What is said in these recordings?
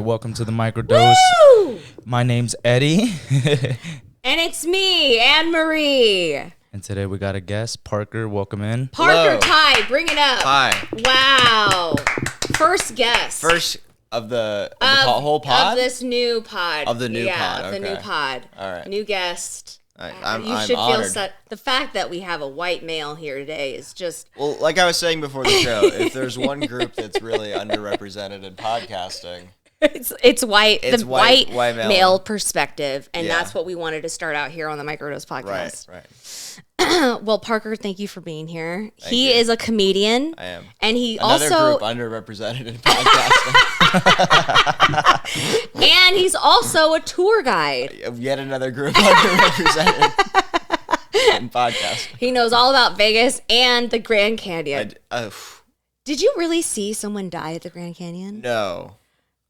Welcome to the Microdose. Woo! My name's Eddie. And it's me, Anne-Marie. And today we got a guest, Parker. Welcome in. Parker Tighe, bring it up. Hi. Wow. First guest. First of the whole pod? Of this new pod. Of the new pod, Yeah, of the okay. new pod. All right. New guest. I'm should honored. feel the fact that we have a white male here today is just... Well, like I was saying before the show, if there's one group that's really underrepresented in podcasting, It's white. It's the white male perspective. And Yeah. that's what we wanted to start out here on the Microdose podcast. right. Well, Parker, thank you for being here. Thank He you. is a comedian. I am. And he Another also... group underrepresented in podcasting. And he's also a tour guide. Yet another group underrepresented in podcasting. He knows all about Vegas and the Grand Canyon. Did you really see someone die at the Grand Canyon? No.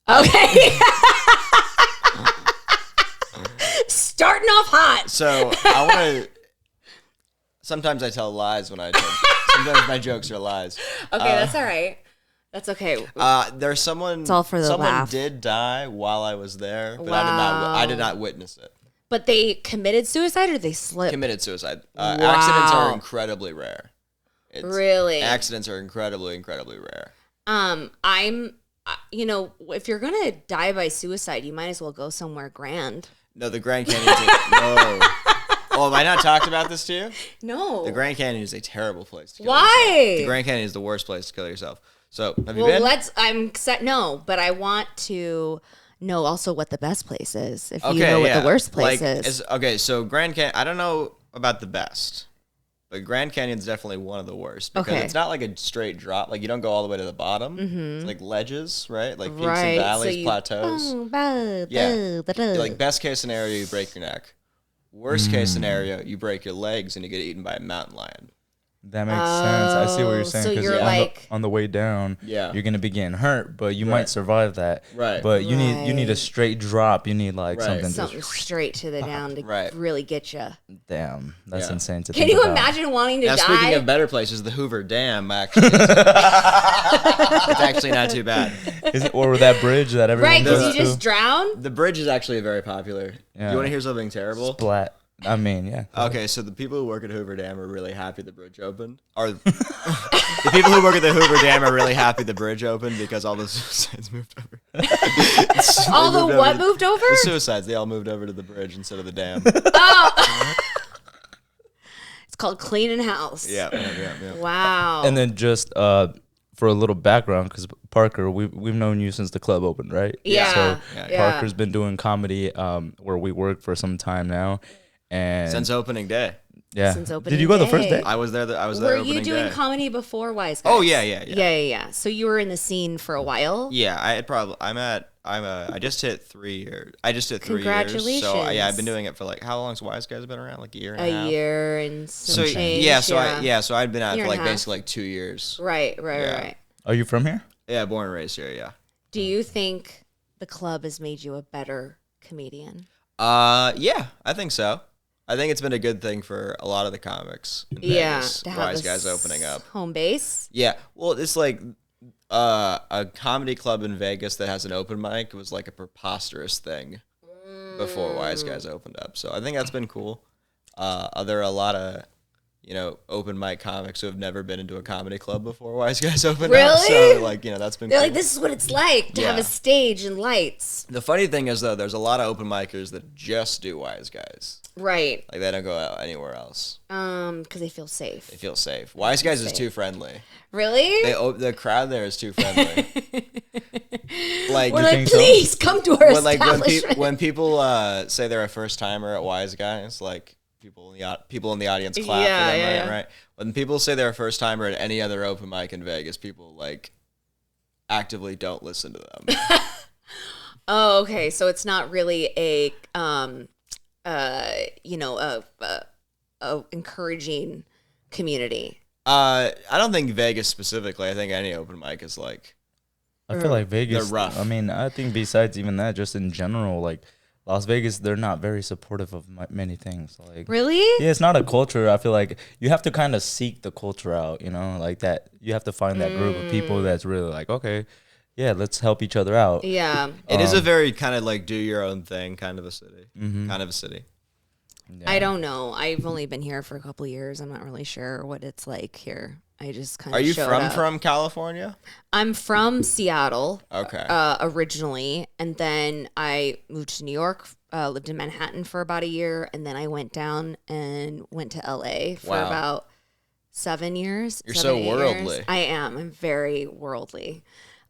Okay. Starting off hot. So I want to. Sometimes I tell lies when I tell. Sometimes my jokes are lies. Okay, that's all right. That's okay. There's someone. It's all for the someone laugh. did die while I was there, but Wow. I did not witness it. But they committed suicide or they slipped? Committed suicide. Wow. Accidents are incredibly rare. Really? Accidents are incredibly rare. If you're going to die by suicide, you might as well go somewhere grand. No, the Grand Canyon. No. Oh, have I not talked about this to you? No. The Grand Canyon is a terrible place to kill Why? yourself. The Grand Canyon is the worst place to kill yourself. So, have you been? No, but I want to know also what the best place is. If you know what the worst place is. So Grand Canyon, I don't know about the best, but Grand Canyon's definitely one of the worst because Okay. it's not like a straight drop. Like you don't go all the way to the bottom. Mm-hmm. It's like ledges, right? Like peaks Right, and valleys, so plateaus. Like best case scenario, you break your neck. Worst case scenario, you break your legs and you get eaten by a mountain lion. That makes sense. I see what you're saying. So 'cause you're like... on the way down, Yeah. you're gonna be getting hurt, but you might survive that. Right. But you need a straight drop. You need like Right. something straight to the down to Right. really get you. Damn, that's Yeah. insane to Can think you about. imagine wanting to Now, die? speaking of better places, the Hoover Dam actually it's actually not too bad. Is it, or that bridge that everyone Right, because goes you just to? drown? The bridge is actually very popular. Yeah. You want to hear something terrible? Splat. I mean, yeah. Okay, so the people who work at Hoover Dam are really happy the bridge opened. Or the people who work at the Hoover Dam are really happy the bridge opened because all the suicides moved over. All the what moved over? The suicides, they all moved over to the bridge instead of the dam. Oh! It's called cleaning house. Yeah. Wow. And then just for a little background, because Parker, we've known you since the club opened, right? Yeah. So Yeah. Parker's been doing comedy where we work for some time now, and Since opening day. yeah. Since Did opening you go the day. first day? I was there. I was there Were opening you doing day. comedy before Wise Guys? Oh, yeah. So you were in the scene for a while? Yeah, I just hit 3 years. I just hit 3 years. Congratulations. So I've been doing it for like, how long's Wise Guys been around? Like a year and a half? A year and some So change. so I'd been at it Year for and like a half. basically like 2 years. Right. Yeah. Are you from here? Yeah, born and raised here. Yeah. Do you think the club has made you a better comedian? Yeah, I think so. I think it's been a good thing for a lot of the comics in Vegas. To have Wise a Guys opening up. home base. Yeah, well, it's like a comedy club in Vegas that has an open mic was like a preposterous thing before Wise Guys opened up. So I think that's been cool. There are a lot of open mic comics who have never been into a comedy club before Wise Guys opened up. Really? So like that's been. They're cool. like, this is what it's like to have Yeah. a stage and lights. The funny thing is though, there's a lot of open micers that just do Wise Guys. Right. Like they don't go out anywhere else. Because they feel safe. They feel safe. Wise Guys is too friendly. Really? The crowd there is too friendly. Like, We're you like, think so? please come to our when establishment. when people say they're a first timer at Wise Guys, like people in the audience clap Yeah, for them, yeah. right? When people say they're a first timer at any other open mic in Vegas, people like actively don't listen to them. Oh, okay. So it's not really a encouraging community. I don't think Vegas specifically. I think any open mic is like. I feel like Vegas. They're rough. I mean, I think besides even that, just in general, like Las Vegas, they're not very supportive of many things. Like, Really? yeah, it's not a culture. I feel like you have to kind of seek the culture out, you know, like that. You have to find that group of people that's really like, okay, yeah, let's help each other out. Yeah. It is a very kind of like do your own thing kind of a city. Kind of a city. Yeah. I don't know. I've only been here for a couple of years. I'm not really sure what it's like here. I just kind of Are you from California? I'm from Seattle. Okay. Originally, and then I moved to New York. Lived in Manhattan for about a year, and then I went down and went to LA for about 7 years. You're so worldly. Years. I am. I'm very worldly.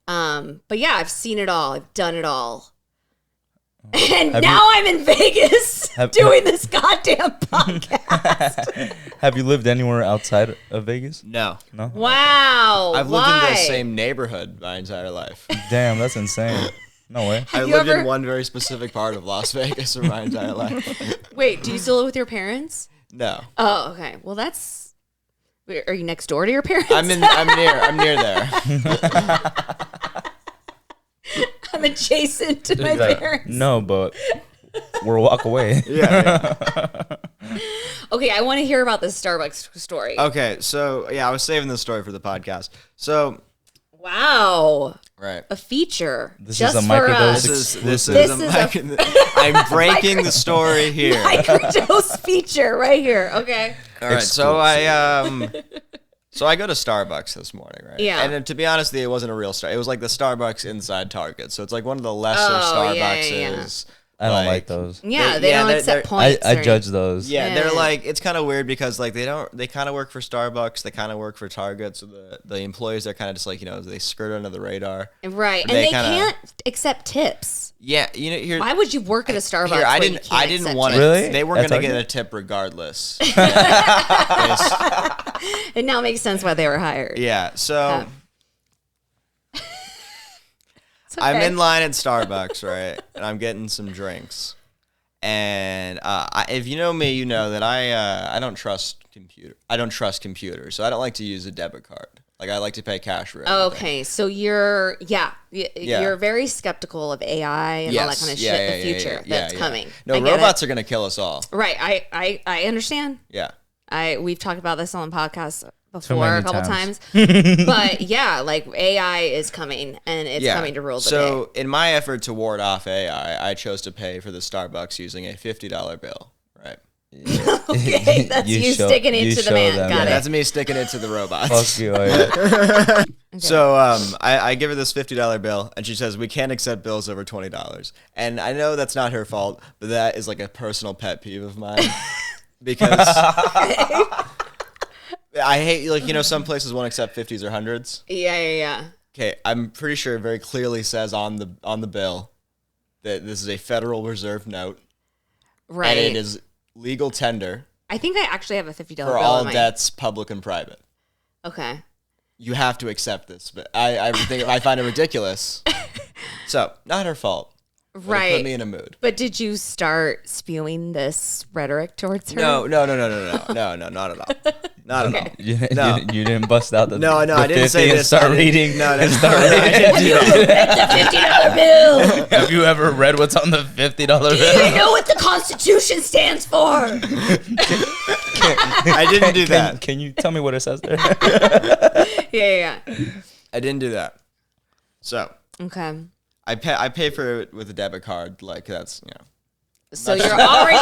But yeah, I've seen it all. I've done it all. And now I'm in Vegas doing this goddamn podcast. Have you lived anywhere outside of Vegas? No. Wow. I've lived in the same neighborhood my entire life. Damn, that's insane. No way. I lived in one very specific part of Las Vegas for my entire life. Wait, do you still live with your parents? No. Oh, okay. Well, that's... Are you next door to your parents? I'm near there. I'm adjacent to my parents. No, but we're a walk away. Yeah. Okay, I want to hear about this Starbucks story. Okay, so I was saving this story for the podcast. So, wow, right, a feature. This just is a for us. Microdose. I'm breaking the story here. Microdose feature right here. Okay. All right, so I go to Starbucks this morning, right? Yeah. And to be honest with you, it wasn't a real Starbucks. It was like the Starbucks inside Target. So it's like one of the lesser Starbuckses. I don't like those. Yeah, they don't accept points. I judge those. Yeah, they're like, it's kind of weird because like they kind of work for Starbucks, they kind of work for Target, so the employees are kind of just like, they skirt under the radar. Right, and they can't accept tips. Yeah, here. Why would you work at a Starbucks? Here, I didn't want it. Really? They were going to get a tip regardless. It now makes sense why they were hired. Yeah, so okay. I'm in line at Starbucks, right? And I'm getting some drinks. And if you know me, you know that I don't trust computers. So I don't like to use a debit card. Like I like to pay cash for everything. Okay, so you're very skeptical of AI and all that kind of shit in the future that's coming. No, robots are going to kill us all. Right, I understand. Yeah. We've talked about this on the podcast before a couple times. But yeah, like AI is coming and it's coming to rule the day. So in my effort to ward off AI, I chose to pay for the Starbucks using a $50 bill, right? Okay, that's you sticking it to the man. Got it. That's me sticking it to the robots. Fuck you. Okay. So I give her this $50 bill, and she says, we can't accept bills over $20. And I know that's not her fault, but that is like a personal pet peeve of mine. Because I hate, some places won't accept 50s or 100s. Yeah. Okay, I'm pretty sure it very clearly says on the bill that this is a Federal Reserve note. Right. And it is legal tender. I think I actually have a $50 bill. For all debts, public and private. Okay. You have to accept this, but I find it ridiculous. So, not her fault. Right. It put me in a mood. But did you start spewing this rhetoric towards her? No, not at all. Not at all. You didn't bust out the I didn't say this. Start reading. No, I didn't do The $50 that. bill. Have you ever read what's on the $50 bill? Do you know what the Constitution stands for? I didn't do that. Can you tell me what it says there? Yeah. I didn't do that. So. Okay. I pay for it with a debit card, like that's So you're already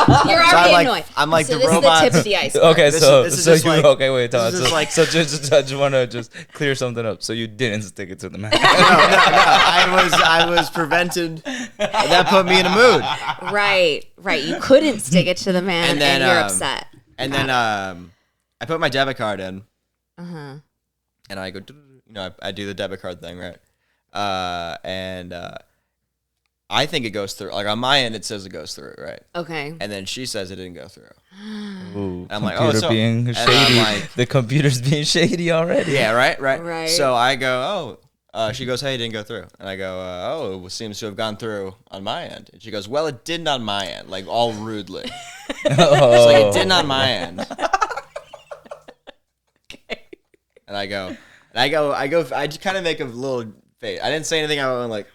annoyed. I'm like so the robot. This is the tip of the iceberg. Okay, Wait, I just clear something up. So you didn't stick it to the man. No. I was prevented. That put me in a mood. Right. You couldn't stick it to the man, and you're upset. And then I put my debit card in. And I go, I do the debit card thing, right? And I think it goes through. Like on my end, it says it goes through, right? Okay. And then she says it didn't go through. Ooh, I'm like, being shady. The computer's being shady already. Yeah, right. So I go, she goes, hey, it didn't go through. And I go, it seems to have gone through on my end. And she goes, well, it didn't on my end, like all rudely. It's like it didn't on my end. Okay. And I just kind of make a little face. I didn't say anything. I went like,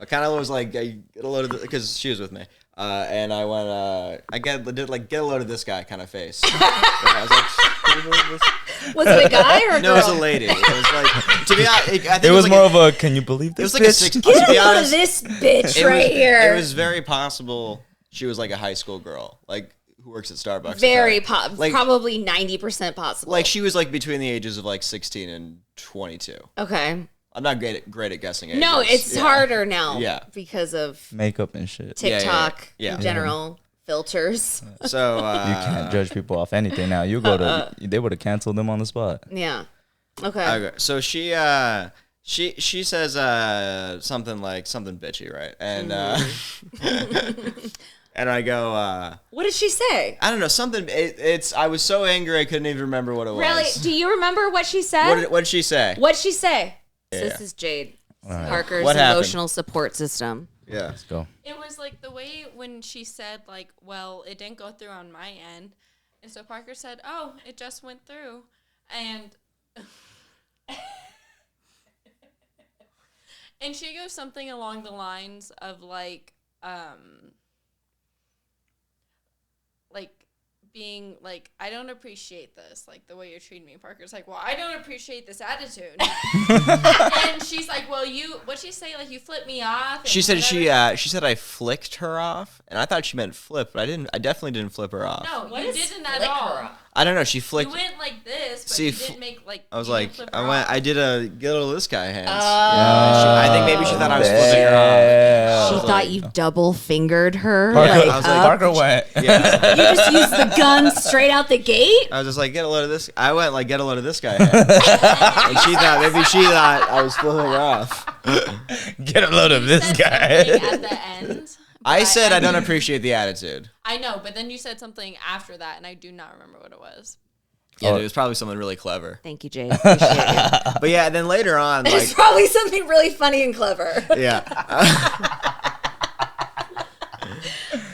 I kind of was like, I get a load of because she was with me, and I went, get a load of this guy kind of face. I was like, Was it a guy or a girl? No, it was a lady. It was like, to be honest, I think It was like more of a, can you believe it this was like a bitch? six. Get To be a load of honest, this bitch it right was, here. It was very possible she was like a high school girl, like who works at Starbucks. Very like, probably 90% possible. Like she was like between the ages of like 16 and 22. Okay. I'm not great at guessing ages. No, it's harder now. Yeah. Because of Makeup and shit. TikTok Yeah. in general, filters. So You can't judge people off anything now. You go to, they would have canceled them on the spot. Yeah. Okay. Okay, so she says something bitchy, right? And and I go, What did she say? I don't know, something. I was so angry I couldn't even remember what it Really? was. Do you remember what she said? What did she say? What'd she say? Yeah. This is Jade. right. Parker's What happened? emotional support system. Yeah. Let's go. It was like the way when she said like, well, it didn't go through on my end. And so Parker said, oh, it just went through. And and she goes something along the lines of like being like, I don't appreciate this, like the way you're treating me. Parker's like, well, I don't appreciate this attitude. And she's like, well, what'd she say? Like, you flipped me off. And She said whatever. she said I flicked her off, and I thought she meant flip, but I definitely didn't flip her off. No, What you is didn't at flick her all. up? I don't know. She You flicked. went like this, but See, you didn't make like. I was you didn't like, flip her off. I did a get a little this guy hands. Oh. I think maybe she thought I was flipping her off. Yeah. She thought you double fingered her. Parker, like, I was like, up. Parker went. Yeah. You just used the gun straight out the gate? I was just like, get a load of this. I went like, get a load of this guy hands. And she thought I was flipping her off. Get a load of You this said guy. something at the end. I but said I don't appreciate the attitude. I know, but then you said something after that, and I do not remember what it was. Yeah, it was probably something really clever. Thank you, Jade. Appreciate it. But yeah, then later on, It's like, probably something really funny and clever. yeah.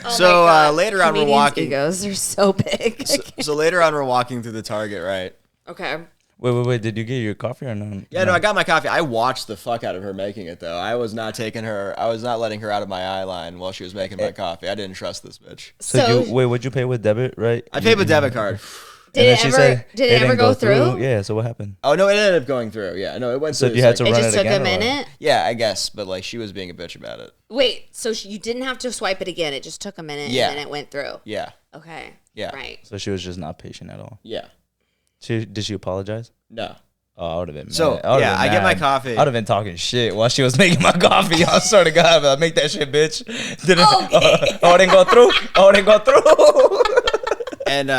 Oh So, my God. later on, we're Comedians' walking- egos are so big. So later on, we're walking through the Target, right? Okay. Wait. Did you get your coffee or no? Yeah, no, I got my coffee. I watched the fuck out of her making it, though. I was not letting her out of my eye line while she was making my coffee. I didn't trust this bitch. So would you pay with debit, right? I paid with debit card. Did And then it she said did it ever didn't go through? Yeah, so what happened? Oh, no, it ended up going through. Yeah, no, it went So through. you had to It run just it took again? a or what? minute? Yeah, I guess, but like she was being a bitch about it. Wait, so you didn't have to swipe it again. It just took a minute Yeah. and then it went through. Yeah, Okay. Yeah. Right. So she was just not patient at all. yeah. Did she apologize? No. Oh, I would have been mad. So, would've yeah, been I get my mad. coffee. I would have been talking shit while she was making my coffee. I swear to God, but make that shit, bitch. Didn't, Okay. it didn't go through. Oh, it didn't go through. And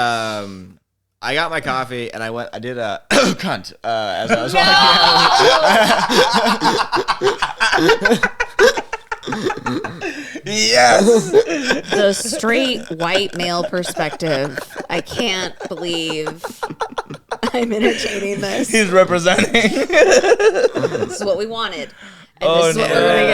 I got my coffee and I did a cunt as I was walking out. Yes. The straight white male perspective. I can't believe I'm entertaining this. He's representing. This is what we wanted. And Oh, this is what no. we're gonna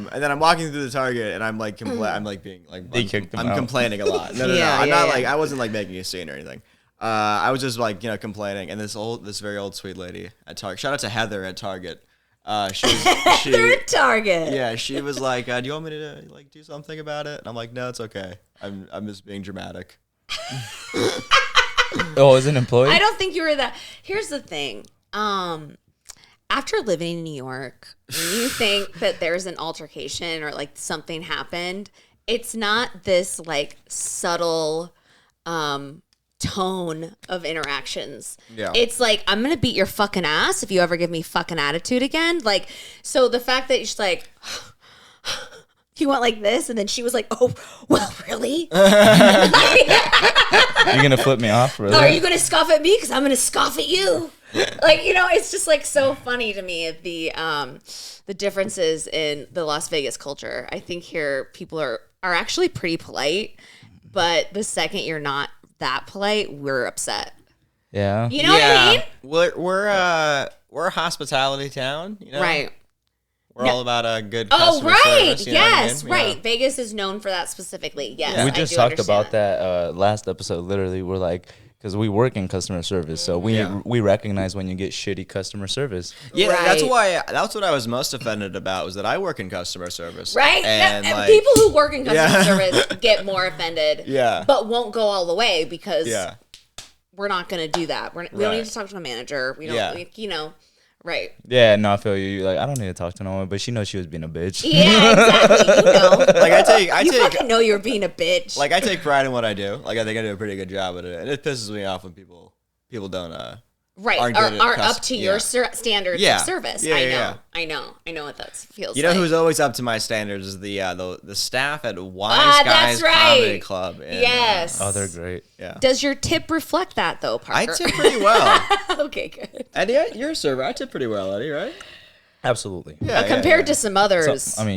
get. And then I'm walking through the Target and I'm like I'm like being like They kicked him I'm out. complaining a lot. No, Yeah, I'm yeah, not yeah. like I wasn't like making a scene or anything. I was just like complaining, and this very old sweet lady at Target. Shout out to Heather at Target. They're a target. Yeah, she was like, "Do you want me to like do something about it?" And I'm like, "No, it's okay. I'm just being dramatic." Oh, is an employee? I don't think you were that. Here's the thing. After living in New York, when you think that there's an altercation or like something happened, it's not this like subtle tone of interactions. Yeah. It's like, I'm gonna beat your fucking ass if you ever give me fucking attitude again. Like, so the fact that she's like, you went like this, and then she was like, oh, well, really? You're gonna flip me off, really? Are you gonna scoff at me? Because I'm gonna scoff at you. Like, it's just like so funny to me, the differences in the Las Vegas culture. I think here people are actually pretty polite, but the second you're not that polite, we're upset. Yeah. You know what I mean? We're a hospitality town, Right. We're all about a good Oh, customer right. service, you know what I Yes, mean? right. Yeah. Vegas is known for that specifically. Yes. We I just do talked understand about that last episode. Literally, we're like, because we work in customer service, so Yeah. we recognize when you get shitty customer service. Yeah, that's Right. that's what I was most offended about, was that I work in customer service. Right? And And like, people who work in customer Yeah. service get more offended. Yeah. But won't go all the way because yeah. we're not going to do that. We don't need to talk to a manager. We don't, right. Yeah, no, I feel you. Like, I don't need to talk to no one, but she knows she was being a bitch. Yeah, exactly. You know. Like, I fucking know you're being a bitch. Like, I take pride in what I do. Like, I think I do a pretty good job at it. And it pisses me off when people don't, right, are up to your standards of service. I know what that feels like. You know who's always up to my standards is the staff at Wise Guys Comedy Club. Yes. Oh, they're great. Yeah. Does your tip reflect that, though, Parker? I tip pretty well. Okay, good. Eddie, you're a server. I tip pretty well, Eddie, right? Absolutely. Yeah. Compared to some others. Some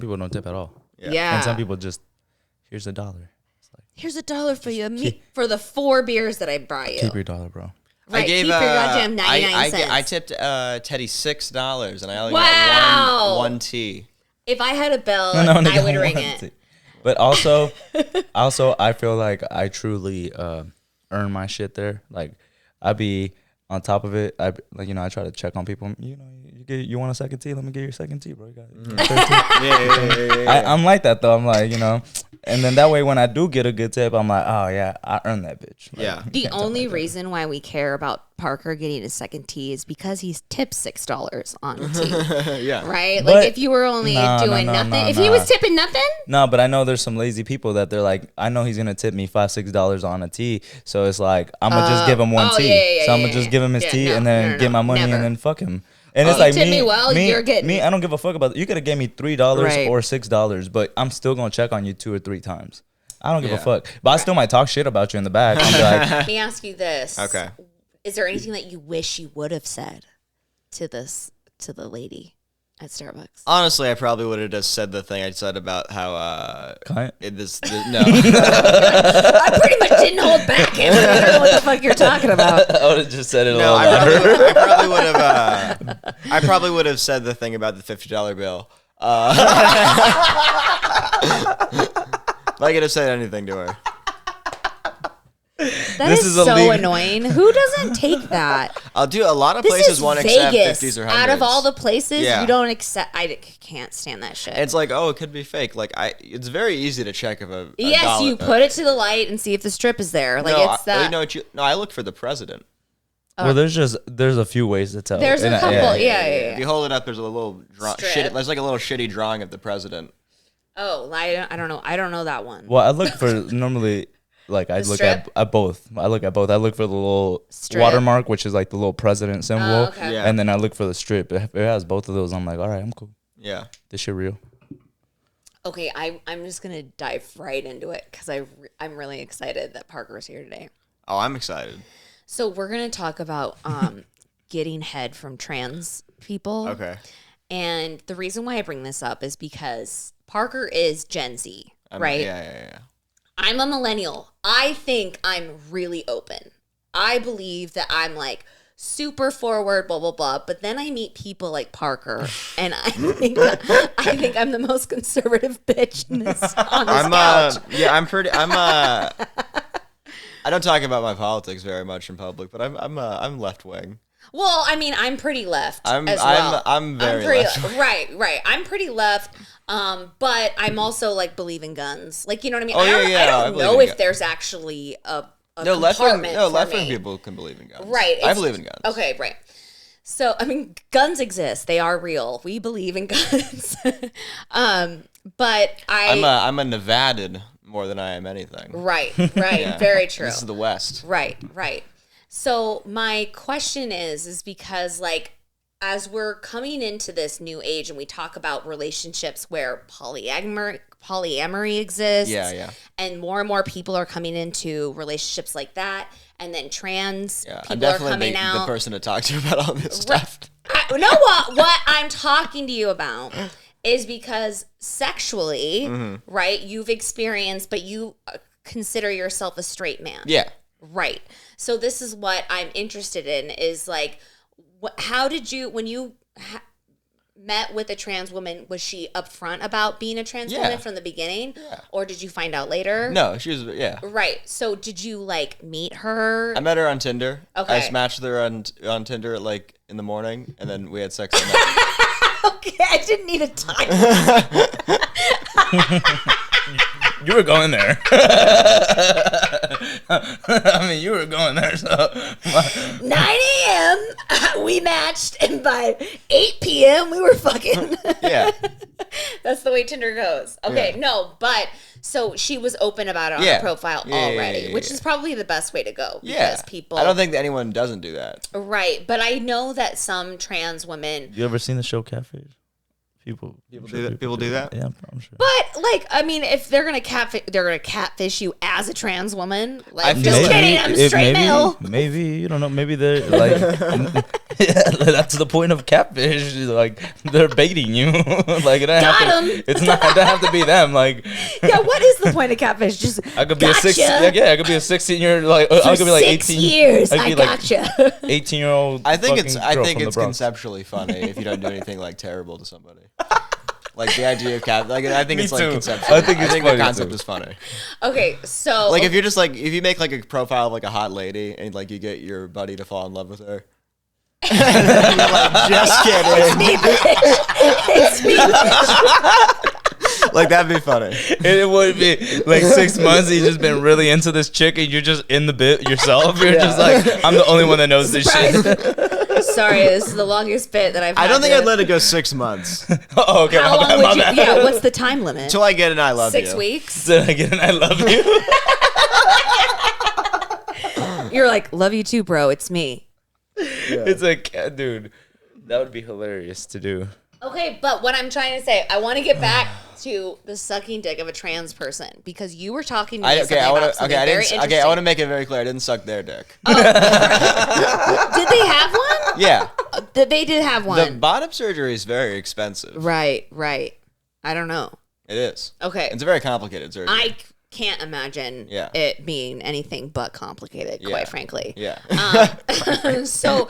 people don't tip at all. Yeah. And some people just, here's $1. Here's $1 for you, for the 4 beers that I brought you. Keep your $1, bro. Right, keep your goddamn 99 cents. I tipped Teddy $6, and I only Wow. got one tea. If I had a bell, I would ring it. But also, I feel like I truly earn my shit there. Like, I be on top of it. I try to check on people. You want a second tea? Let me get your second tea, bro. You got it. Yeah. I'm like that though. I'm like, and then that way when I do get a good tip, I'm like, oh yeah, I earned that bitch. Like, yeah. The only reason why we care about Parker getting a second tea is because he's tipped $6 on tea. Yeah. Right? But like if you were only doing nothing, if he was tipping nothing? No, but I know there's some lazy people that they're like, I know he's gonna tip me $5-6 on a tea, so it's like I'm gonna just give him one tea. So I'm gonna just give him his tea and then get my money and then fuck him. And it's like tip me well, you're getting me. I don't give a fuck about. You could have gave me $3 or $6, but I'm still gonna check on you 2 or 3 times. I don't give a fuck. But I still might talk shit about you in the back. I'm like, let me ask you this. Okay. Is there anything that you wish you would have said to the lady at Starbucks? Honestly, I probably would have just said the thing I said about how Client? no. I pretty much didn't hold back. I don't know what the fuck you're talking about. I would have just said it a No, little louder. I probably would have said the thing about the $50 bill. I could have said anything to her. That is so annoying. Who doesn't take that? I'll do a lot of This places is won't accept Vegas. 50s or 100s. Out of all the places, Yeah. you don't accept. I can't stand that shit. It's like, oh, it could be fake. Like it's very easy to check if a yes, dollar, you put it to the light and see if the strip is there. Like no, it's that. I look for the president. Well, there's a few ways to tell. There's a couple. Yeah. If you hold it up, there's a little Strip. there's like a little shitty drawing of the president. Oh, I don't know. I don't know that one. Well, I look for normally. Like I look at both. I look at both. I look for the little Strip. watermark, which is like the little president symbol, okay. Yeah. and then I look for the strip. If it has both of those, I'm like, all right, I'm cool. Yeah. This shit real. Okay, I'm just gonna dive right into it because I'm really excited that Parker's here today. Oh, I'm excited. So we're gonna talk about getting head from trans people. Okay. And the reason why I bring this up is because Parker is Gen Z, right? Yeah. I'm a millennial. I think I'm really open. I believe that I'm like super forward, blah, blah, blah. But then I meet people like Parker, and I think I'm the most conservative bitch on this couch. I don't talk about my politics very much in public, but I'm left wing. Well, I mean, I'm pretty left I'm very left. Right. I'm pretty left, but I'm also like believe in guns. Like, you know what I mean? Oh, I don't believe know in if there's actually a left compartment wing people can believe in guns. Right. I believe in guns. Okay, right. So, I mean, guns exist. They are real. We believe in guns. But I'm a Nevadan more than I am anything. Right. Very true. This is the West. Right. So my question is because like as we're coming into this new age and we talk about relationships where polyamory exists, and more people are coming into relationships like that, and then trans people are coming out. I'm definitely the person to talk to about all this stuff. What I'm talking to you about is because sexually, right? You've experienced, but you consider yourself a straight man. Yeah. Right. So this is what I'm interested in is like, how did you, when you met with a trans woman, was she upfront about being a trans woman from the beginning? Yeah. Or did you find out later? No, she was, Right. So did you like meet her? I met her on Tinder. Okay. I matched her on Tinder like in the morning, and then we had sex at night. Okay, I didn't need a time. You were going there. I mean, you were going there, so 9 a.m. we matched, and by 8 p.m. we were fucking. Yeah. That's the way Tinder goes. Okay, Yeah. no, but so she was open about it on Yeah. her profile Yeah, already, which yeah. is probably the best way to go. Yeah. Because people. I don't think that anyone doesn't do that. Right, but I know that some trans women. you ever seen the show Catfish? People do that? People do that? Yeah, I'm sure. But like, I mean, if they're gonna catfish you as a trans woman. Like, I feel just like- kidding, I'm straight male. Maybe you don't know. Maybe they're like, yeah, that's the point of catfish. Like they're baiting you. Like it doesn't have Got to, 'em. it's not. It doesn't have to be them. Like Yeah, what is the point of catfish? Just I could be gotcha. I could be a 16-year like I For could be like 6 18 years. I'd I be like gotcha. 18-year-old. I think it's Bronx. conceptually funny if you don't do anything like terrible to somebody. Like the idea of like I think Me it's like too. conceptually. I think it's the funny, concept too. is funny. Okay, so Like if you're just like if you make like a profile of like a hot lady and like you get your buddy to fall in love with her. And then you're like, just kidding. it's me. Like that'd be funny. It would be like 6 months. You've just been really into this chick, and you're just in the bit yourself. You're just like, I'm the only one that knows this shit. Sorry, this is the longest bit that I've had. I don't think to- I'd let it go 6 months Oh, okay. How my long bad, would my you? bad. Yeah, what's the time limit? until I get an I love 6 you. weeks. Did I get an I love you? You're like, love you too, bro. It's me. It's like, dude, that would be hilarious to do. Okay, but what I'm trying to say, I want to get back to the sucking dick of a trans person because you were talking to me I want to. something very interesting. Okay, I want to make it very clear. I didn't suck their dick. Did they have one? Yeah, They did have the one. bottom surgery is very expensive. Right. I don't know. It is. Okay. It's a very complicated surgery. I can't imagine Yeah. it being anything but complicated, Yeah. quite frankly. Yeah. So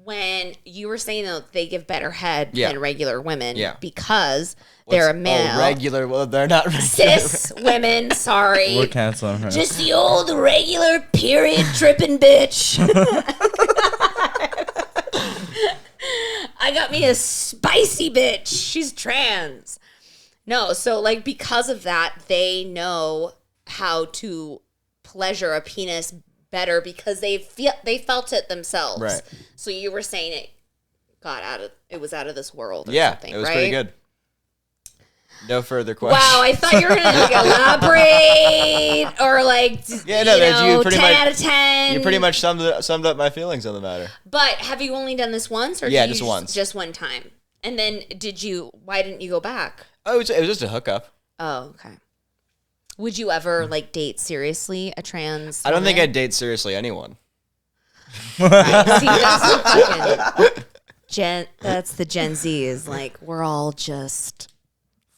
when you were saying that they give better head Yeah. than regular women Yeah. because they're a male. regular. Well, they're not regular. Cis women, sorry. We're canceling her. Just the old regular period tripping bitch. I got me a spicy bitch. She's trans. No, so like because of that, they know how to pleasure a penis better because they felt it themselves. Right. So you were saying it was out of this world or Yeah, something, it was right? pretty good. No further questions. Wow, I thought you were gonna like elaborate or like Yeah, no, you pretty 10 much- out of 10. You pretty much summed up my feelings on the matter. But have you only done this once, or Yeah, did you just once. Just one time, and then why didn't you go back? Oh, it was just a hookup. Oh, okay. Would you ever like date seriously a trans? I don't think woman? I'd date seriously anyone. Right. See, that's the fucking That's the Gen Z is like we're all just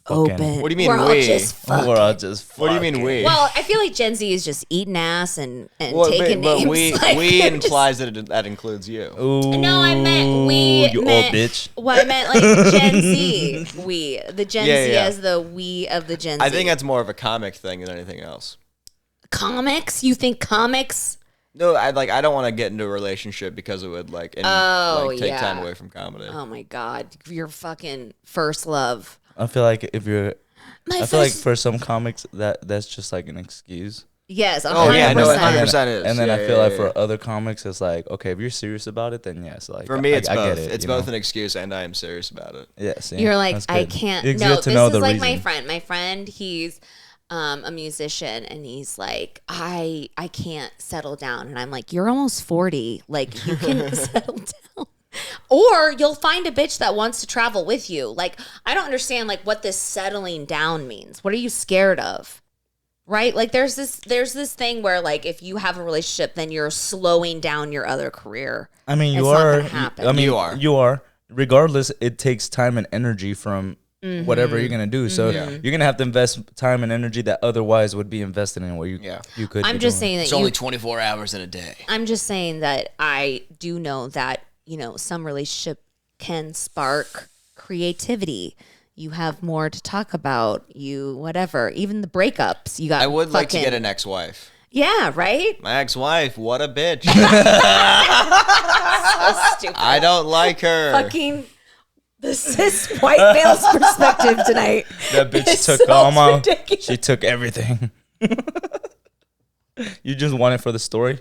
Fucking. open. What do you mean we're all we? just fucking. We're all just. What do you mean fucking. we? Well, I feel like Gen Z is just eating ass and Well, taking but names. we like, we they're just- implies that that includes you. Ooh, No, I meant we. You meant, old bitch. Well, I meant like Gen Z. We. The Gen Yeah, Z yeah. as the we of the Gen Z. I think that's more of a comic thing than anything else. Comics? You think comics? No, I don't want to get into a relationship because it would take yeah. time away from comedy. Oh my God. Your fucking first love. I feel like if you're, My I feel like first. for some comics that's just like an excuse. Yes, 100%. Oh, yeah, no, it 100%. 100% is. And then Yeah, I feel yeah, like yeah. for other comics, it's like, okay, if you're serious about it, then yes. Like For me, it's I both. Get it, It's you both know? an excuse, and I am serious about it. Yeah, see, You're like, that's I good. can't. It's No, good to this know is the like reason. my friend. My friend, he's a musician, and he's like, I can't settle down. And I'm like, you're almost 40. Like, you can settle down. Or you'll find a bitch that wants to travel with you. Like, I don't understand like what this settling down means. What are you scared of? Right? Like there's this thing where like if you have a relationship, then you're slowing down your other career. I mean, you It's not are. gonna happen. I mean, You are. You are. Regardless, it takes time and energy from Mm-hmm. whatever you're gonna do. So Yeah. you're gonna have to invest time and energy that otherwise would be invested in what you could. I'm be just doing. saying that It's only 24 hours in a day. I'm just saying that I do know that, some relationship can spark creativity. You have more to talk about, whatever. Even the breakups, you got I would like to fucking- get an ex-wife. Yeah, right? My ex-wife, what a bitch. So stupid. I don't like her. Fucking the cis white male's perspective tonight. That bitch is took so all my. ridiculous. She took everything. You just want it for the story?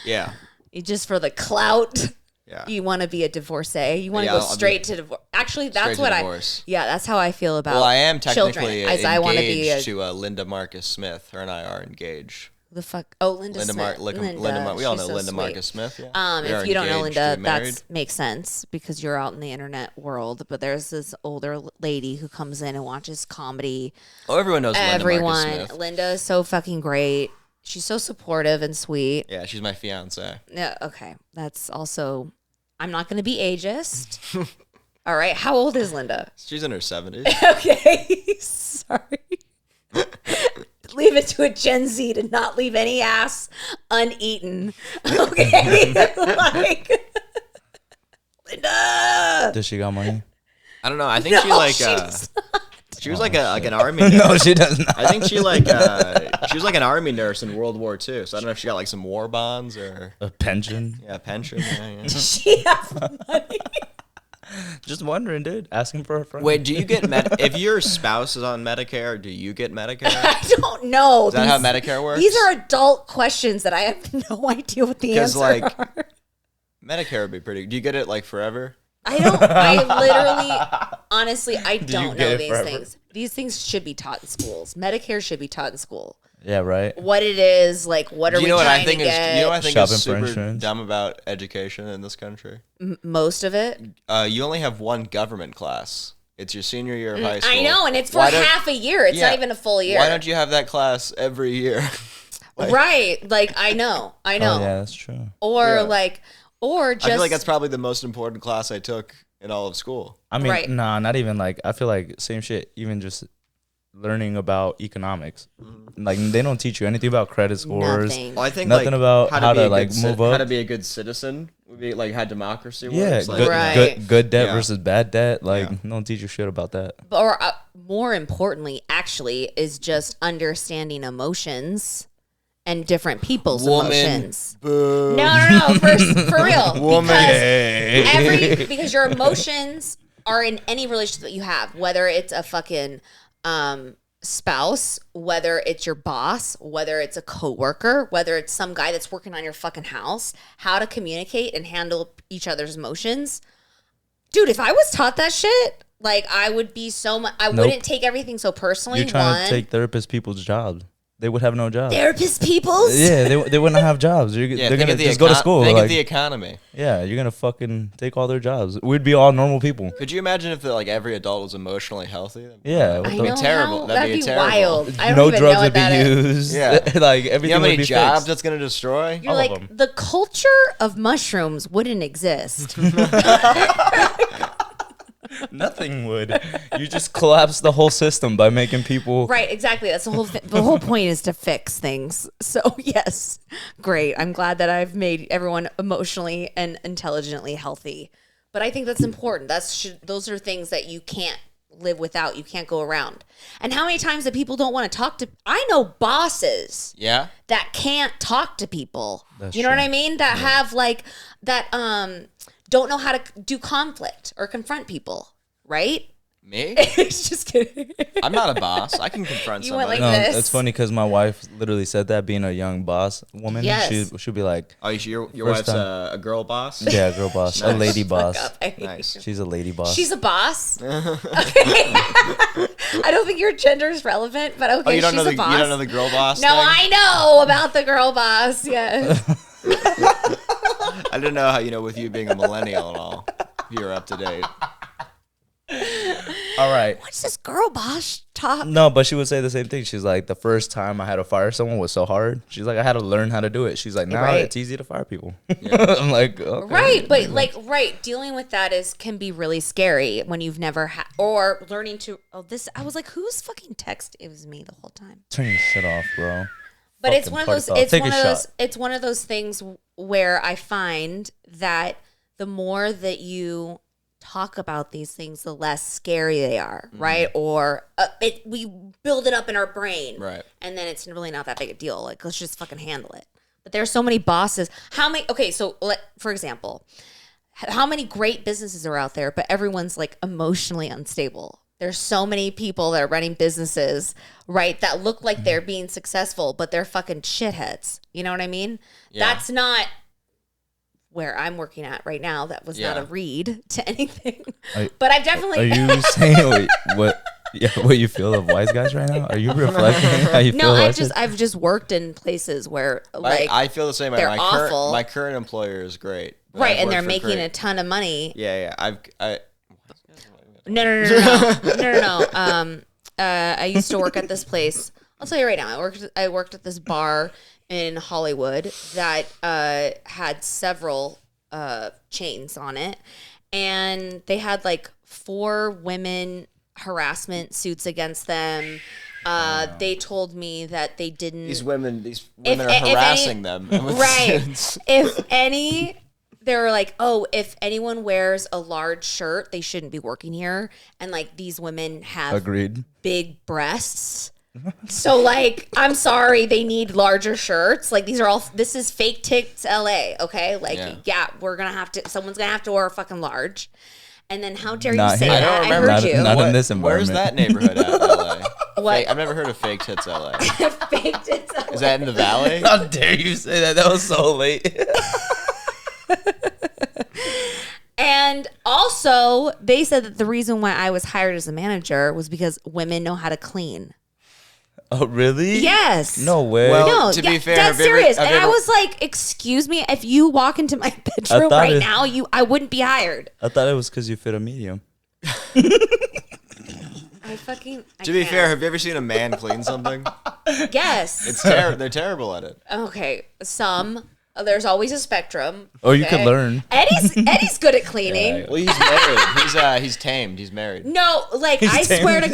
Yeah. You just for the clout. Yeah. You want to be a divorcee. You want to Yeah, go straight to divorce. Actually, that's Straight what to I. divorce. Yeah, that's how I feel about. Well, I am children, technically as I want to be engaged to Linda Marcus Smith. Her and I are engaged. the fuck. Oh, Linda Smith. Linda. We all she's know so Linda sweet. Marcus Smith. Yeah. We are If you don't know engaged to Linda, be married. that makes sense because you're out in the internet world. But there's this older lady who comes in and watches comedy. Oh, everyone knows Linda Marcus Smith. Linda is so fucking great. She's so supportive and sweet. Yeah, she's my fiance. Yeah, okay. That's also. I'm not going to be ageist. All right. How old is Linda? She's in her 70s. Okay. Sorry. Leave it to a Gen Z to not leave any ass uneaten. Okay. Like, Linda. Does she got money? I don't know. I think No, she like she does she was like an army nurse. No, she does not. I think she she was like an army nurse in World War II. So I don't know if she got like some war bonds or A pension? a pension. Yeah. She has money. Just wondering, dude. Asking for a friend. Wait, do you get if your spouse is on Medicare? Do you get Medicare? I don't know. Is that how Medicare works? These are adult questions that I have no idea what the answer like are. Medicare would be pretty. Do you get it like forever? I literally, honestly, I don't get know it these forever? things. These things should be taught in schools. Medicare should be taught in school. Yeah, right. What it is, like, what are Do you we know what trying I think to is? get? You know what I think Shopping is for super insurance. dumb about education in this country? Most of it. You only have one government class. It's your senior year of high school. I know, and it's for Why don't- half a year. It's Yeah. not even a full year. Why don't you have that class every year? Right. Like, I know. Oh, yeah, that's true. Or, Yeah. like, or just. I feel like that's probably the most important class I took in all of school. I mean, Right. nah, not even like, I feel like same shit, even just learning about economics. Like, they don't teach you anything about credit scores. Nothing. Well, I think Nothing about how be to, a like, good move How up. to be a good citizen would be like how democracy works. Yeah, Like, good, Right. good debt Yeah. versus bad debt. Like, Yeah. don't teach you shit about that. Or more importantly, actually, is just understanding emotions and different people's emotions. Boo. No, for real. Woman. Because your emotions are in any relationship that you have, whether it's a fucking spouse, whether it's your boss, whether it's a coworker, whether it's some guy that's working on your fucking house, how to communicate and handle each other's emotions. Dude, if I was taught that shit, like I would be so much. I wouldn't take everything so personally. You're trying to take therapist people's jobs. They would have no jobs. therapist people's. Yeah, they wouldn't have jobs. Yeah, They're think gonna of the just go to school. Think Like, of the economy. yeah, you're gonna fucking take all their jobs. We'd be all normal people. Could you imagine if like every adult was emotionally healthy? Yeah, I what know the- be terrible. how- That'd be terrible. wild. I don't no even drugs know would what be that is. used. Yeah. Like You everything know how many would be jobs fixed. that's gonna destroy? You're All of like, them. the culture of mushrooms wouldn't exist. Nothing would. You just collapse the whole system by making people. Right, exactly. That's the whole point is to fix things. So yes, great. I'm glad that I've made everyone emotionally and intelligently healthy. But I think that's important. Those are things that you can't live without. You can't go around. And how many times that people don't want to talk to? I know bosses Yeah. that can't talk to people. That's You know what true. I mean? That have like that don't know how to do conflict or confront people. Right? Me? Just kidding. I'm not a boss. I can confront You went somebody. like No, this. it's funny because my wife literally said that. Being a young boss woman, Yes. she'll be like, Oh, your First wife's time. a girl boss? "Yeah, girl boss, a Nice. lady boss. Nice. She's a lady boss." She's a boss. Okay. I don't think your gender is relevant, but okay, Oh, you don't she's know a boss. you don't know the girl boss No, thing? I know about the girl boss. Yeah. I didn't know how, with you being a millennial and all, you're up to date. All right. What's this girl boss talk? No, but she would say the same thing. She's like, the first time I had to fire someone was so hard. She's like, I had to learn how to do it. She's like, now Right. it's easy to fire people. I'm like, okay. Right, but dealing with that can be really scary when you've never had or learning to. Oh, this I was like, whose fucking text? It was me the whole time. Turn your shit off, bro. But it's Fucking one of party those. foul. It's Take one a of those. shot. It's one of those things where I find that the more that you talk about these things, the less scary they are, right? Or we build it up in our brain, Right. and then it's really not that big a deal. Like, let's just fucking handle it. But there's so many bosses. How many? Okay, so for example, how many great businesses are out there, but everyone's like emotionally unstable, There's so many people that are running businesses, right, that look like they're being successful, but they're fucking shitheads. You know what I mean? Yeah. That's not where I'm working at right now. That was not a read to anything. But I've definitely... Are you saying what you feel of wise guys right now? Are you reflecting how you feel? No, I've just worked in places where like I feel the same way. they're awful. My current employer is great. Right, and they're making a ton of money. Yeah. No. I used to work at this place. I'll tell you right now. I worked at this bar in Hollywood that had several chains on it, and they had like 4 women harassment suits against them. They told me that they didn't. These women are harassing them. Right. If any. They were like, oh, if anyone wears a large shirt, they shouldn't be working here. And like these women have big breasts. So like, I'm sorry, they need larger shirts. Like this is fake tits LA, okay? Like, someone's gonna have to wear a fucking large. And then how dare you say that? I heard you. Not in this environment. Where's that neighborhood at, LA? What? I've never heard of fake tits LA. Fake tits LA. Is that in the valley? How dare you say that? That was so late. And also, they said that the reason why I was hired as a manager was because women know how to clean. Oh, really? Yes. No way. Well, No, to be fair, that's serious. And I was like, excuse me, if you walk into my bedroom right now, I wouldn't be hired. I thought it was because you fit a medium. To be fair, have you ever seen a man clean something? Yes. It's they're terrible at it. Okay, some. There's always a spectrum. Or you could learn. Eddie's good at cleaning. Yeah. Well, he's married. He's tamed. He's married. No, like I swear to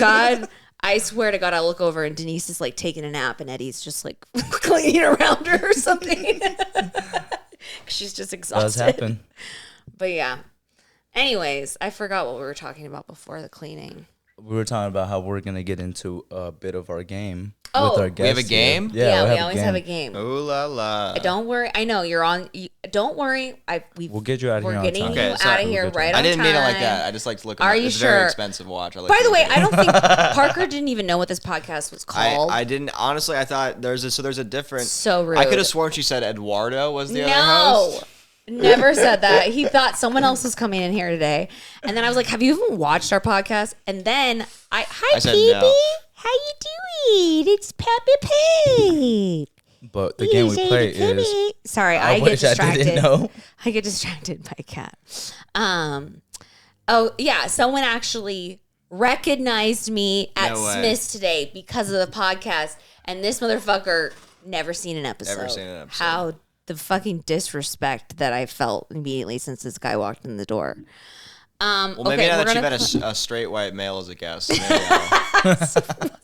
God, I look over and Denise is like taking a nap and Eddie's just like cleaning around her or something. She's just exhausted. Does happen. But yeah. Anyways, I forgot what we were talking about before the cleaning. We were talking about how we're going to get into a bit of our game Oh. with our guests. We have a game? Yeah, we always have a game. Ooh la la. Don't worry. I know you're on. Don't worry. We'll get you out of here We're on getting time. you out of here right on time. I didn't mean it like that. I just like to look. Are you it's sure? a very expensive watch. By the way, I don't think Parker didn't even know what this podcast was called. I didn't. Honestly, I thought there's a different. So rude. I could have sworn she said Eduardo was the other No. host. Never said that. He thought someone else was coming in here today. And then I was like, have you even watched our podcast? And then hi, said Peepee. no. How you doing? It's Peppy Pig. But the game we play is... Sorry, I get distracted. I didn't know. I get distracted by a cat. Oh, yeah. Someone actually recognized me at No way. Smith's today because of the podcast. And this motherfucker never seen an episode. Never seen an episode. How the fucking disrespect that I felt immediately since this guy walked in the door. Well, maybe now that you've had a straight white male as a guest, maybe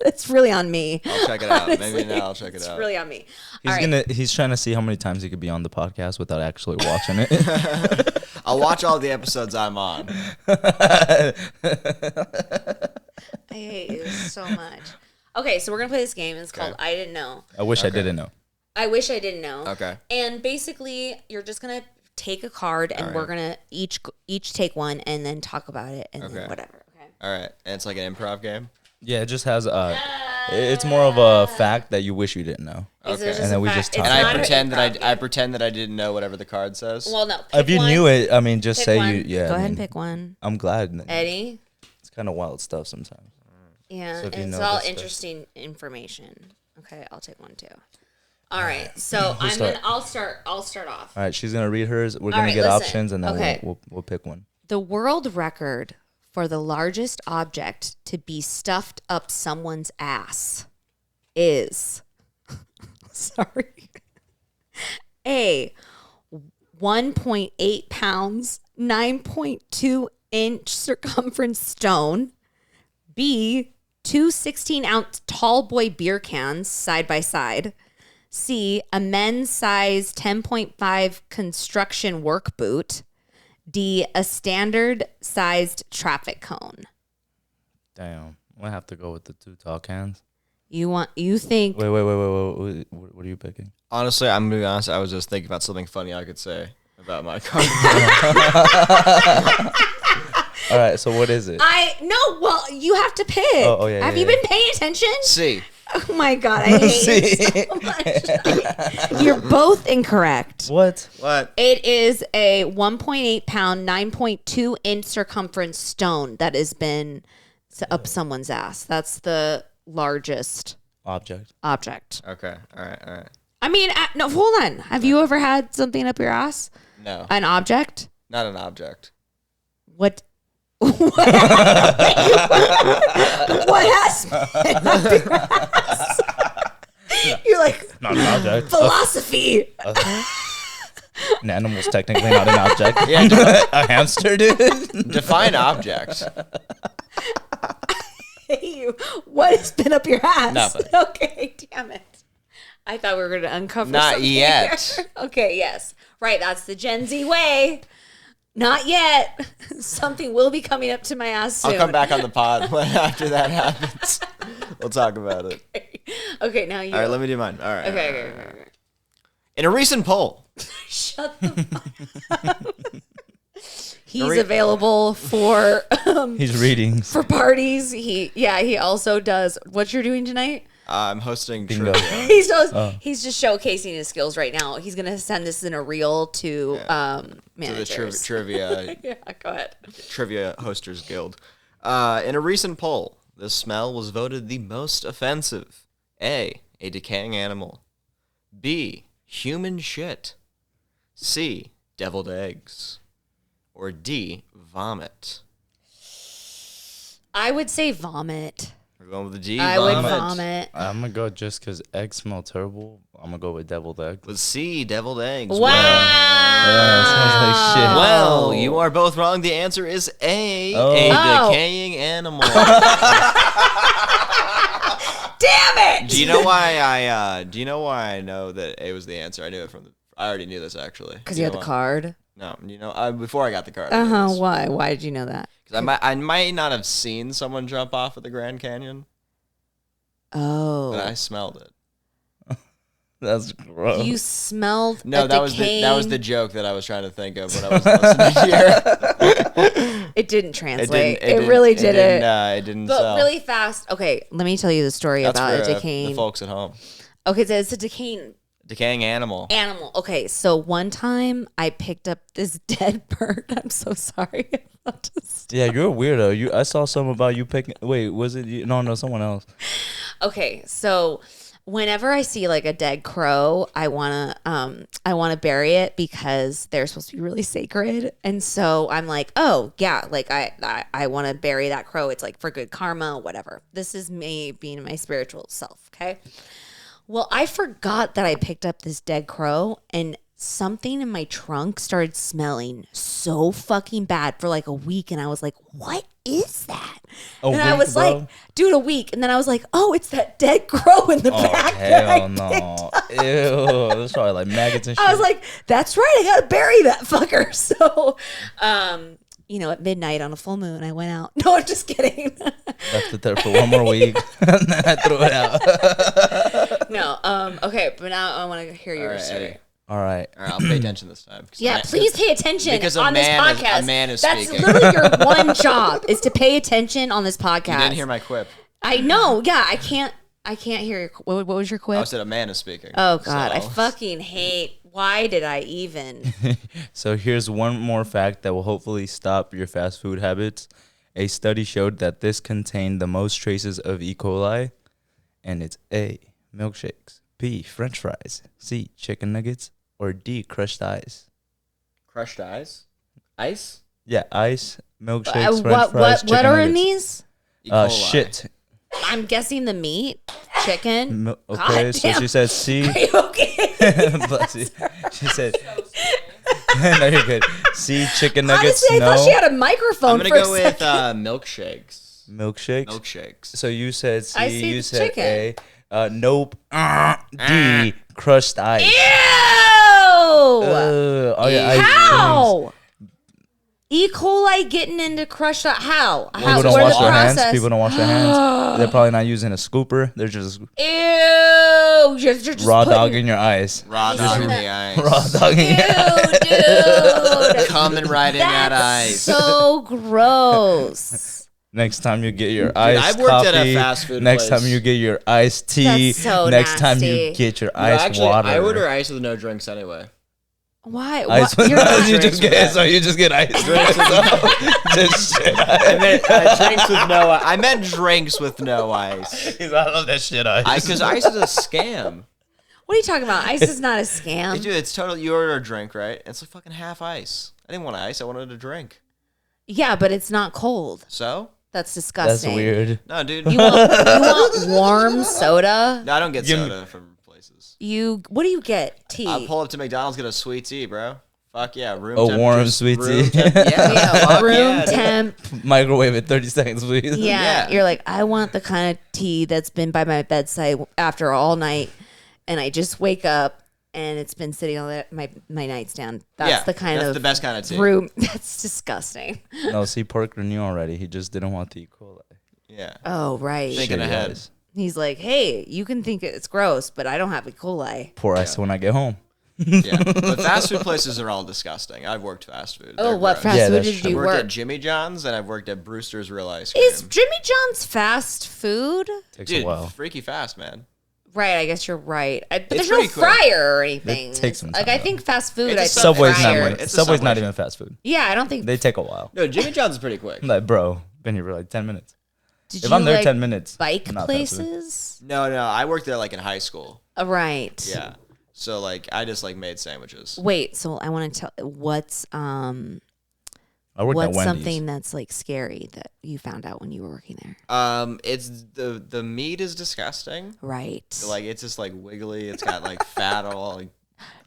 it's really on me. I'll check it out. Maybe now I'll check it out. It's really on me. He's trying to see how many times he could be on the podcast without actually watching it. I'll watch all the episodes I'm on. I hate you so much. Okay, so we're gonna play this game. It's called I Didn't Know. I wish I didn't know. I wish I didn't know. Okay. And basically, you're just gonna take a card, and we're gonna each take one, and then talk about it, and then whatever. Okay. All right, and it's like an improv game. Yeah, it just has it's more of a fact that you wish you didn't know. Okay. And then we just talk. And about I pretend that I didn't know whatever the card says. Well, no. If you knew it, I mean, just say one. you. Yeah. Go ahead and pick one. I'm glad. Eddie. It's kind of wild stuff sometimes. Yeah, So and if you it's know all this stuff. interesting information. Okay, I'll take one too. All right, so I'll start off. All right, she's gonna read hers. We're All gonna right, get listen. options, and then Okay. we'll pick one. The world record for the largest object to be stuffed up someone's ass is sorry. A 1.8 pounds, 9.2 inch circumference stone. B 2 16-ounce tall boy beer cans side by side. C, a men's size 10.5 construction work boot. D, a standard sized traffic cone. Damn, I'm gonna have to go with the 2 tall cans. You think Wait. What are you picking? Honestly, I'm gonna be honest. I was just thinking about something funny I could say about my card. All right, so what is it? Well, you have to pick. Yeah. Have you been paying attention? C. Oh my God, I hate you so much. You're both incorrect. What? It is a 1.8 pound, 9.2 inch circumference stone that has been up someone's ass. That's the largest Object. Okay. All right. I mean, no, hold on. Have you ever had something up your ass? No. An object? Not an object. What? What has been up your ass? You're like, Not an object. philosophy. An animal's technically not an object. Yeah, A hamster, dude. define object. Hey, what has been up your ass? Nothing. Okay, damn it. I thought we were going to uncover Not something yet. here. Okay, yes. Right, that's the Gen Z way. Not yet. Something will be coming up to my ass soon. I'll come back on the pod after that happens. We'll talk about it. Okay, now you. All right, let me do mine. All right. Okay. In a recent poll, Shut the fuck up. He's available for He's reading. for parties. He also does. What you're doing tonight? I'm hosting Bingo. trivia. He's just showcasing his skills right now. He's gonna send this in a reel to To the managers. trivia Yeah, go ahead. Trivia Hosters Guild. In a recent poll, this smell was voted the most offensive. A decaying animal. B, human shit. C, deviled eggs. Or D, vomit. I would say vomit. We're going with the D, I vomit. would vomit. I'm going to go just because eggs smell terrible. I'm going to go with deviled egg. With C, deviled eggs. Wow. Yeah, it smells like shit. Well, you are both wrong. The answer is A, Oh. a decaying animal. Damn it! Do you know why I know that A was the answer? I knew it I already knew this actually. Because you had the why? card. No, before I got the card. Why? Why did you know that? Because I might not have seen someone jump off of the Grand Canyon, Oh. but I smelled it. That's gross. You smelled No, a that was decaying... the joke that I was trying to think of when I was listening here. It didn't translate. It didn't- really it didn't. It didn't But sell. really fast. Okay, let me tell you the story That's about for a decaying... the folks at home. Okay, so it's a decaying Decaying animal. Okay, so one time I picked up this dead bird. I'm so sorry. Yeah, you're a weirdo. I saw something about you picking. Wait, was it you? No, someone else. Okay, so whenever I see like a dead crow, I wanna bury it because they're supposed to be really sacred. And so I'm like, oh yeah, like I want to bury that crow. It's like for good karma, whatever. This is me being my spiritual self. Okay. Well, I forgot that I picked up this dead crow and something in my trunk started smelling so fucking bad for like a week. And I was like, what is that? I was like, dude, a week. And then I was like, oh, it's that dead crow in the back. Hell no. Ew. That's probably like maggots and shit. I was like, that's right. I got to bury that fucker. So, at midnight on a full moon, I went out. No, I'm just kidding. Left it there for one more week. And then I threw it out. No. Okay. But now I want to hear your story. Eddie. All right. I'll pay attention this time. Yeah, please pay attention because on this podcast. A man is That's speaking. literally your one job is to pay attention on this podcast. You didn't hear my quip. I know. Yeah, I can't hear your. What was your quip? I said a man is speaking. Oh God, I So- fucking hate. Why did I even? So here's one more fact that will hopefully stop your fast food habits. A study showed that this contained the most traces of E. coli, and it's A, milkshakes, B, French fries, C, chicken nuggets, or D, crushed ice. Crushed ice? Ice? Yeah, ice, milkshakes, French fries, What chicken are in these? E. coli. Shit. I'm guessing the meat, chicken. Okay, God so damn. she said C. Are you okay? Bless you. She said, no, you're good. C, chicken nuggets, Honestly, I no. thought she had a microphone I'm going to for a go with second. milkshakes. Milkshakes? Milkshakes. So you said C, I see you the said chicken. A. Nope. D, crushed ice. Ew! Oh yeah, ice creams. How? E. coli getting into crushed up. How? People don't wash their hands. People don't wash their hands. They're probably not using a scooper. They're just ew. You're just raw dogging your eyes. Raw dog in the eyes. Raw dogging. Dude. Coming right in that eyes. So gross. Next time you get your iced I've worked coffee. at a fast food Next place. time you get your iced tea. That's so next time nasty. you get your iced water. I order ice with no drinks anyway. Why? Ice What? with You're not- you just get so you just get ice. Drinks with Just shit. I meant drinks with no. I meant drinks with no ice. I love that shit ice. Because ice is a scam. What are you talking about? Ice is not a scam. Dude, it's totally. You order a drink, right? It's like fucking half ice. I didn't want ice. I wanted a drink. Yeah, but it's not cold. So That's That's disgusting. weird. no, dude. You want warm soda? No, I don't get Give me- soda from places. What do you get? Tea. I pull up to McDonald's, get a sweet tea, bro. Fuck yeah, room A temperature. warm sweet tea. Yeah, fuck Room yeah, dude. temp. Microwave it 30 seconds, please. Yeah. Yeah. You're like, I want the kind of tea that's been by my bedside after all night, and I just wake up and it's been sitting on my nightstand. That's Yeah, the kind that's of the best kind of tea. room. That's disgusting. No, see, Parker knew already. He just didn't want the E. coli. Yeah. Oh right. Thinking Shitty ahead. eyes. He's like, hey, you can think it's gross, but I don't have E. coli. Pour ice when I get home. Yeah, but fast food places are all disgusting. I've worked fast food. Oh, They're what gross. fast Yeah, food that's did true. you I've worked work? at Jimmy John's and I've worked at Brewster's Real Ice Cream. Is Jimmy John's fast food? Takes Dude, a while. freaky fast, man. Right, I guess you're right. But It's there's no pretty quick. fryer or anything. It takes some Like time, I think fast food. It's a I think Subway's not fryer. one. It's a Subway's not Subway. even fast food. Yeah, I don't think. They take a while. No, Jimmy John's is pretty quick. I'm like, bro, been here for like 10 minutes. Did If you I'm there like 10 minutes, bike not fast food. places? No, I worked there like in high school. Right. Yeah. So like I just like made sandwiches. Wait, so I want to tell what's I worked at what's Wendy's. something that's like scary that you found out when you were working there? It's the meat is disgusting. Right. Like it's just like wiggly. It's got like fat all like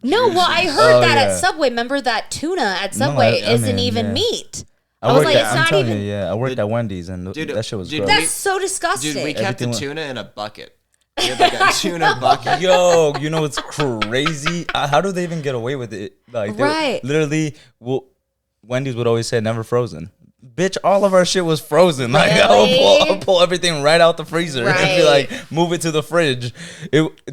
No, well, I heard Oh, that yeah. at Subway. Remember that tuna at Subway I isn't mean, even yeah. meat. I was worked like, at, it's I'm not telling even. you, yeah, I worked at Wendy's and Dude, that shit was dude, gross. That's so disgusting. Dude, we kept the Everything tuna in a bucket. We had like a tuna bucket. Yo, you know what's crazy? How do they even get away with it? Like, they Right. literally, Wendy's would always say never frozen. Bitch, all of our shit was frozen. Like, I Really? would pull everything right out the freezer and be Right. like, move it to the fridge.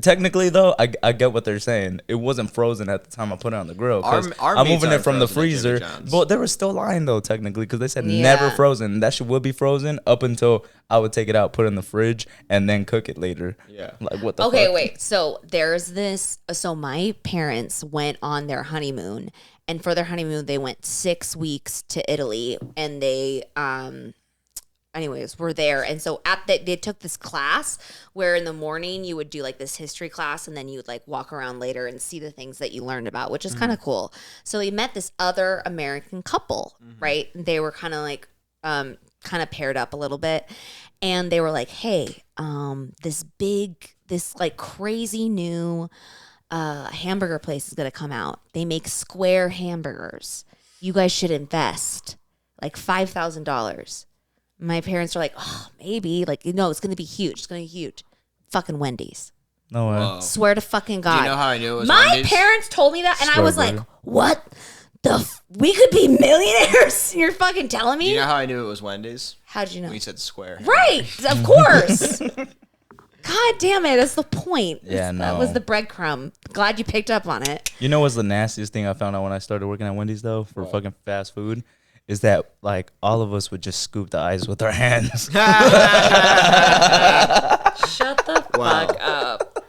Technically, though, I get what they're saying. It wasn't frozen at the time I put it on the grill. 'Cause Our I'm meats moving it aren't from the frozen at Jimmy freezer. John's. But they were still lying, though, technically, because they said Yeah. never frozen. That shit would be frozen up until I would take it out, put it in the fridge, and then cook it later. Yeah. Like, what the Okay, fuck? wait. So there's this. So my parents went on their honeymoon, and for their honeymoon, they went 6 weeks to Italy, and they, anyways, were there. And so they took this class where in the morning you would do like this history class, and then you would like walk around later and see the things that you learned about, which is kind of cool. So they met this other American couple, right? They were kind of like, kind of paired up a little bit, and they were like, hey, this like crazy new hamburger place is gonna come out. They make square hamburgers. You guys should invest like $5,000. My parents are like, oh, maybe. Like, no, it's gonna be huge. It's gonna be huge. Fucking Wendy's. No way. Whoa. Swear to fucking God. Do you know how I knew it was My Wendy's? parents told me that, and I Swear, was like, brother. what? We could be millionaires? You're fucking telling Do me? you know how I knew it was Wendy's? How'd you know? When you said square. Right, of course. God damn it, that's the point. Yeah, That was no. the breadcrumb. Glad you picked up on it. You know what's the nastiest thing I found out when I started working at Wendy's, though, for fucking fast food? Is that, like, all of us would just scoop the ice with our hands. Shut the Wow. fuck up.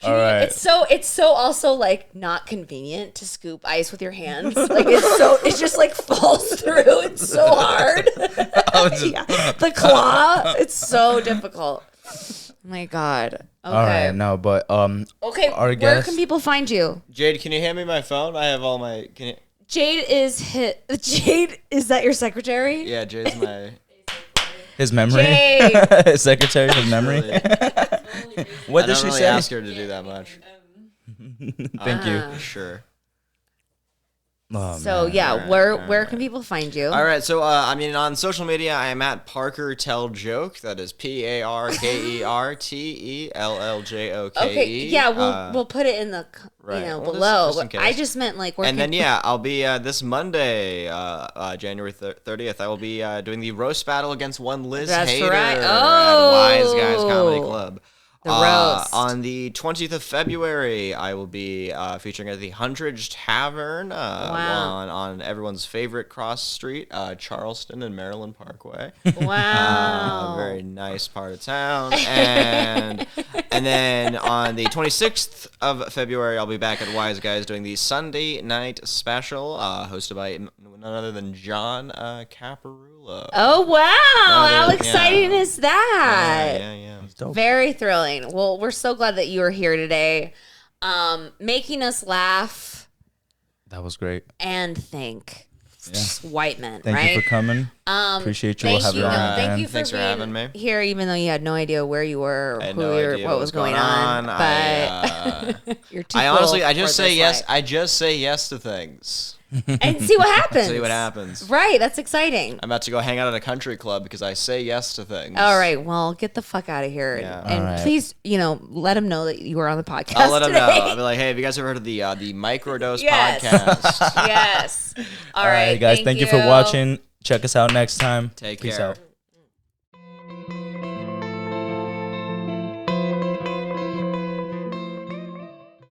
All right. It's so also like not convenient to scoop ice with your hands. Like it just like falls through. It's so hard. Yeah. The claw, it's so difficult. My God. Okay. All right, no, but Okay, our where guest- can people find you? Jade, can you hand me my phone? I have all my. Can you? Jade is that your secretary? Yeah, Jade's my. his memory, Jade. his secretary, his memory. What I did don't she really say? ask her to do that much. Thank you. Sure. Oh, So man. yeah, where can people find you? All right, so I mean, on social media, I am at Parker Tell Joke. That is ParkerTelljoke. Okay, yeah, we'll put it in the Right. Well, below. just in But I case. just meant like where. And then I'll be this Monday, January 30th. I will be doing the roast battle against one Liz That's Hader right. at Oh. Wise Guys Comedy Club. The roast. On the 20th of February, I will be featuring at the Hundredge Tavern on everyone's favorite cross street, Charleston and Maryland Parkway. Wow. Very nice part of town. And then on the 26th of February, I'll be back at Wise Guys doing the Sunday night special, hosted by none other than John Caparulo. Oh wow! How Yeah. exciting is that? Yeah. Dope. Very thrilling. Well, we're so glad that you are here today, making us laugh That was great. and think. Yeah. Just white men, Thank right? you for coming. Appreciate you. Thank We'll have you. you on No, thank again. you for Thanks for being having me. here, even though you had no idea where you were or I had who no you were, idea what was going on. But you're too I cool honestly, I for just say this yes. life. I just say yes to things. And see what happens. See what happens. Right, that's exciting. I'm about to go hang out at a country club because I say yes to things. All right, well, get the fuck out of here, Yeah. and All right. please, let them know that you were on the podcast. I'll let them know. today. I'll be like, hey, have you guys ever heard of the Microdose Yes. podcast? Yes. All right, guys. Thank you for watching. Check us out next time. Take Peace care. out.